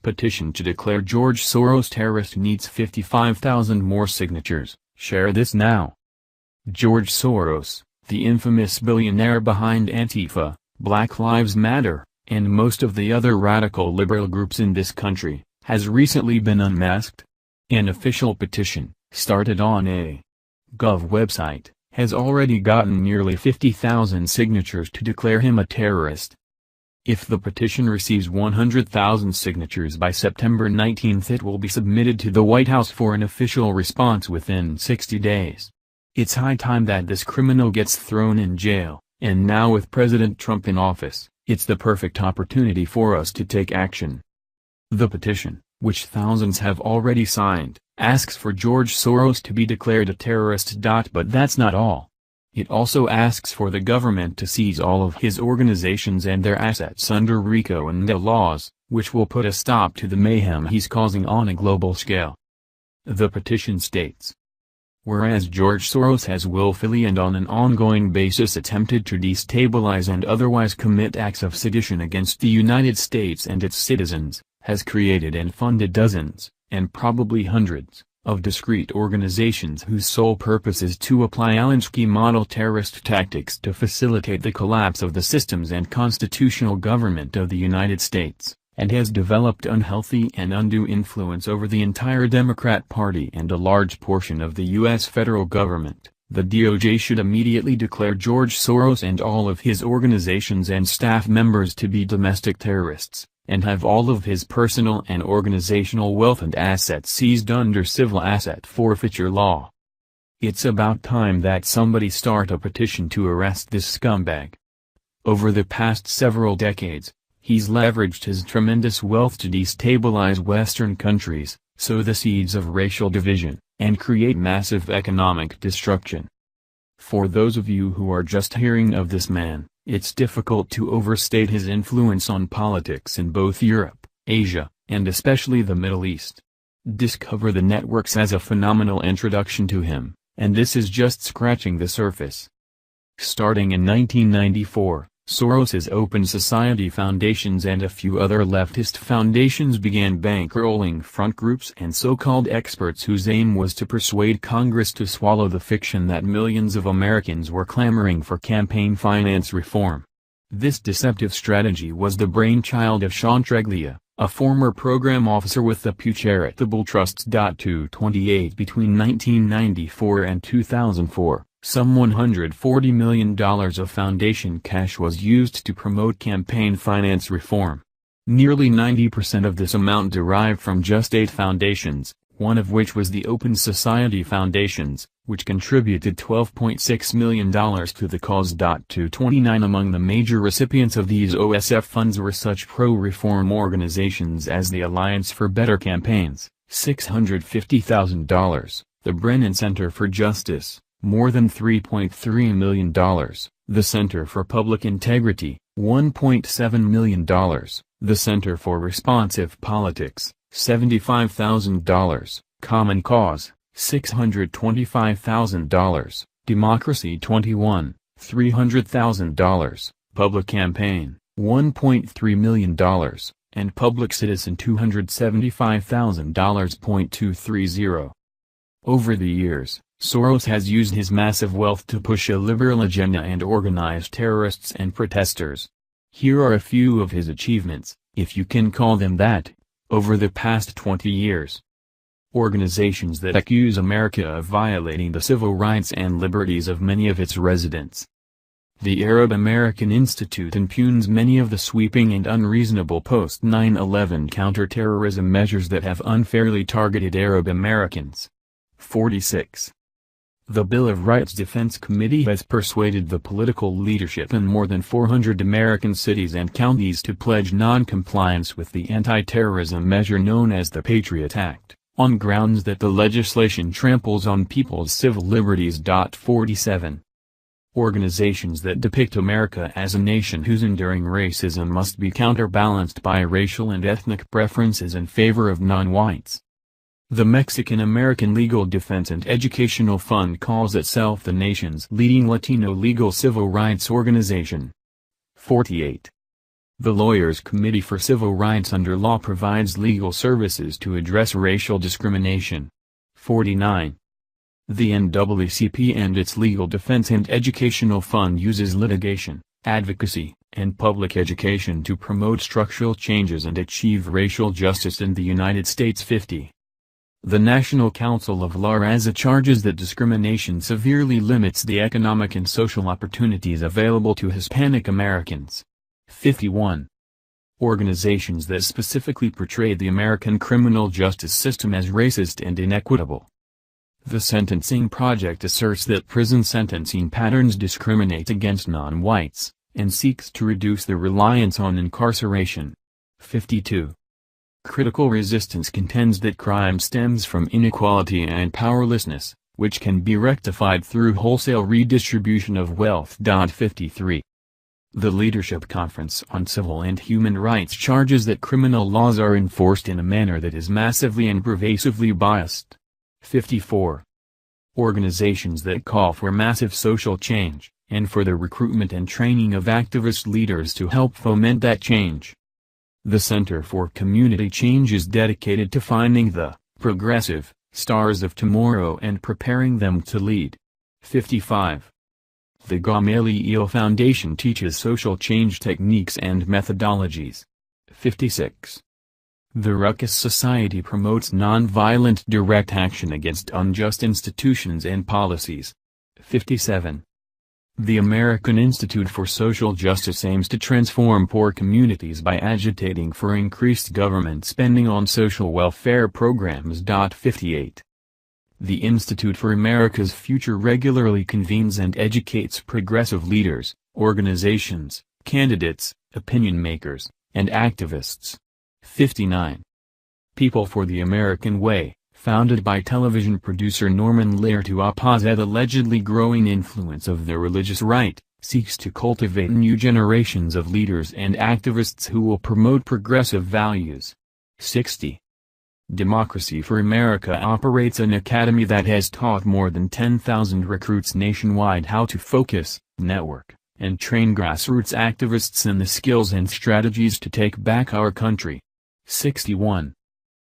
Petition to declare George Soros terrorist needs 55,000 more signatures. Share this now. George Soros, the infamous billionaire behind Antifa, Black Lives Matter, and most of the other radical liberal groups in this country, has recently been unmasked. An official petition, started on a Gov website, has already gotten nearly 50,000 signatures to declare him a terrorist. If the petition receives 100,000 signatures by September 19, it will be submitted to the White House for an official response within 60 days. It's high time that this criminal gets thrown in jail, and now with President Trump in office, it's the perfect opportunity for us to take action. The petition, which thousands have already signed, asks for George Soros to be declared a terrorist. But that's not all. It also asks for the government to seize all of his organizations and their assets under RICO and NDAA laws, which will put a stop to the mayhem he's causing on a global scale. The petition states, whereas George Soros has willfully and on an ongoing basis attempted to destabilize and otherwise commit acts of sedition against the United States and its citizens, has created and funded dozens, and probably hundreds, of discrete organizations whose sole purpose is to apply Alinsky model terrorist tactics to facilitate the collapse of the systems and constitutional government of the United States, and has developed unhealthy and undue influence over the entire Democrat Party and a large portion of the U.S. federal government. The DOJ should immediately declare George Soros and all of his organizations and staff members to be domestic terrorists, and have all of his personal and organizational wealth and assets seized under Civil Asset Forfeiture law. It's about time that somebody start a petition to arrest this scumbag. Over the past several decades, he's leveraged his tremendous wealth to destabilize Western countries, sow the seeds of racial division, and create massive economic destruction. For those of you who are just hearing of this man, it's difficult to overstate his influence on politics in both Europe, Asia, and especially the Middle East. Discover the Networks as a phenomenal introduction to him, and this is just scratching the surface. Starting in 1994, Soros's Open Society Foundations and a few other leftist foundations began bankrolling front groups and so-called experts whose aim was to persuade Congress to swallow the fiction that millions of Americans were clamoring for campaign finance reform. This deceptive strategy was the brainchild of Sean Treglia, a former program officer with the Pew Charitable Trusts. 228 Between 1994 and 2004. Some $140 million of foundation cash was used to promote campaign finance reform. Nearly 90% of this amount derived from just 8 foundations, one of which was the Open Society Foundations, which contributed $12.6 million to the cause. 229 Among the major recipients of these OSF funds were such pro-reform organizations as the Alliance for Better Campaigns, $650,000, the Brennan Center for Justice, more than $3.3 million, the Center for Public Integrity, $1.7 million, the Center for Responsive Politics, $75,000, Common Cause, $625,000, Democracy 21, $300,000, Public Campaign, $1.3 million, and Public Citizen $275,000. 230. Over the years, Soros has used his massive wealth to push a liberal agenda and organize terrorists and protesters. Here are a few of his achievements, if you can call them that, over the past 20 years. Organizations that accuse America of violating the civil rights and liberties of many of its residents. The Arab American Institute impugns many of the sweeping and unreasonable post-9/11 counterterrorism measures that have unfairly targeted Arab Americans. 46. The Bill of Rights Defense Committee has persuaded the political leadership in more than 400 American cities and counties to pledge non-compliance with the anti-terrorism measure known as the Patriot Act, on grounds that the legislation tramples on people's civil liberties. 47. Organizations that depict America as a nation whose enduring racism must be counterbalanced by racial and ethnic preferences in favor of non-whites. The Mexican-American Legal Defense and Educational Fund calls itself the nation's leading Latino legal civil rights organization. 48. The Lawyers Committee for Civil Rights Under Law provides legal services to address racial discrimination. 49. The NAACP and its Legal Defense and Educational Fund uses litigation, advocacy, and public education to promote structural changes and achieve racial justice in the United States. 50. The National Council of La Raza charges that discrimination severely limits the economic and social opportunities available to Hispanic Americans. 51. Organizations that specifically portray the American criminal justice system as racist and inequitable. The Sentencing Project asserts that prison sentencing patterns discriminate against non-whites, and seeks to reduce the reliance on incarceration. 52. Critical Resistance contends that crime stems from inequality and powerlessness, which can be rectified through wholesale redistribution of wealth. 53. The Leadership Conference on Civil and Human Rights charges that criminal laws are enforced in a manner that is massively and pervasively biased. 54. Organizations that call for massive social change, and for the recruitment and training of activist leaders to help foment that change. The Center for Community Change is dedicated to finding the progressive stars of tomorrow and preparing them to lead. 55. The Gamaliel Foundation teaches social change techniques and methodologies. 56. The Ruckus Society promotes nonviolent direct action against unjust institutions and policies. 57. The American Institute for Social Justice aims to transform poor communities by agitating for increased government spending on social welfare programs. 58. The Institute for America's Future regularly convenes and educates progressive leaders, organizations, candidates, opinion makers, and activists. 59. People for the American Way, founded by television producer Norman Lear to oppose the allegedly growing influence of the religious right, seeks to cultivate new generations of leaders and activists who will promote progressive values. 60. Democracy for America operates an academy that has taught more than 10,000 recruits nationwide how to focus, network, and train grassroots activists in the skills and strategies to take back our country. 61.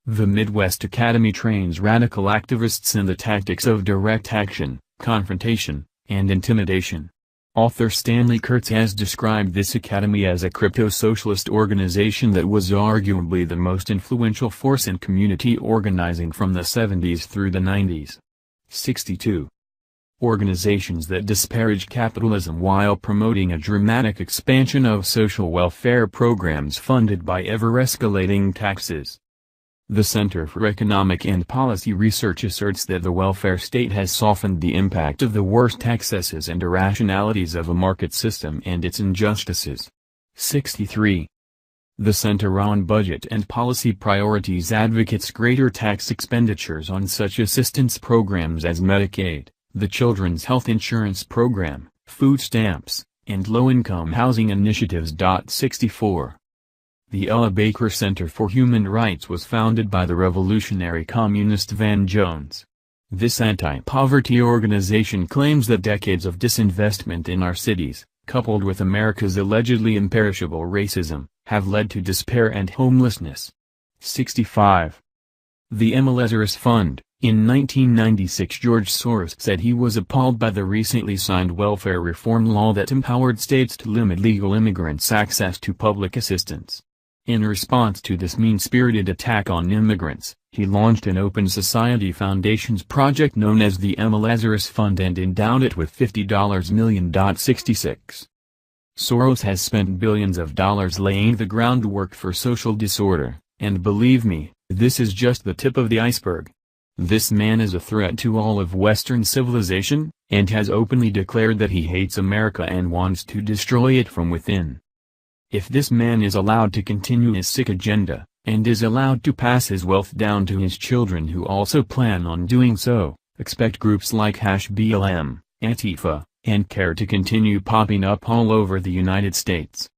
The Midwest Academy trains radical activists in the tactics of direct action, confrontation, and intimidation. Author Stanley Kurtz has described this academy as a crypto-socialist organization that was arguably the most influential force in community organizing from the 70s through the 90s. 62. Organizations that disparage capitalism while promoting a dramatic expansion of social welfare programs funded by ever-escalating taxes. The Center for Economic and Policy Research asserts that the welfare state has softened the impact of the worst excesses and irrationalities of a market system and its injustices. 63. The Center on Budget and Policy Priorities advocates greater tax expenditures on such assistance programs as Medicaid, the Children's Health Insurance Program, food stamps, and low-income housing initiatives. 64. The Ella Baker Center for Human Rights was founded by the revolutionary communist Van Jones. This anti-poverty organization claims that decades of disinvestment in our cities, coupled with America's allegedly imperishable racism, have led to despair and homelessness. 65. The Lazarus Fund. In 1996, George Soros said he was appalled by the recently signed welfare reform law that empowered states to limit legal immigrants' access to public assistance. In response to this mean-spirited attack on immigrants, he launched an Open Society Foundation's project known as the Lazarus Fund and endowed it with $50 million. 66. Soros has spent billions of dollars laying the groundwork for social disorder, and believe me, this is just the tip of the iceberg. This man is a threat to all of Western civilization, and has openly declared that he hates America and wants to destroy it from within. If this man is allowed to continue his sick agenda, and is allowed to pass his wealth down to his children who also plan on doing so, expect groups like #BLM, Antifa, and CARE to continue popping up all over the United States.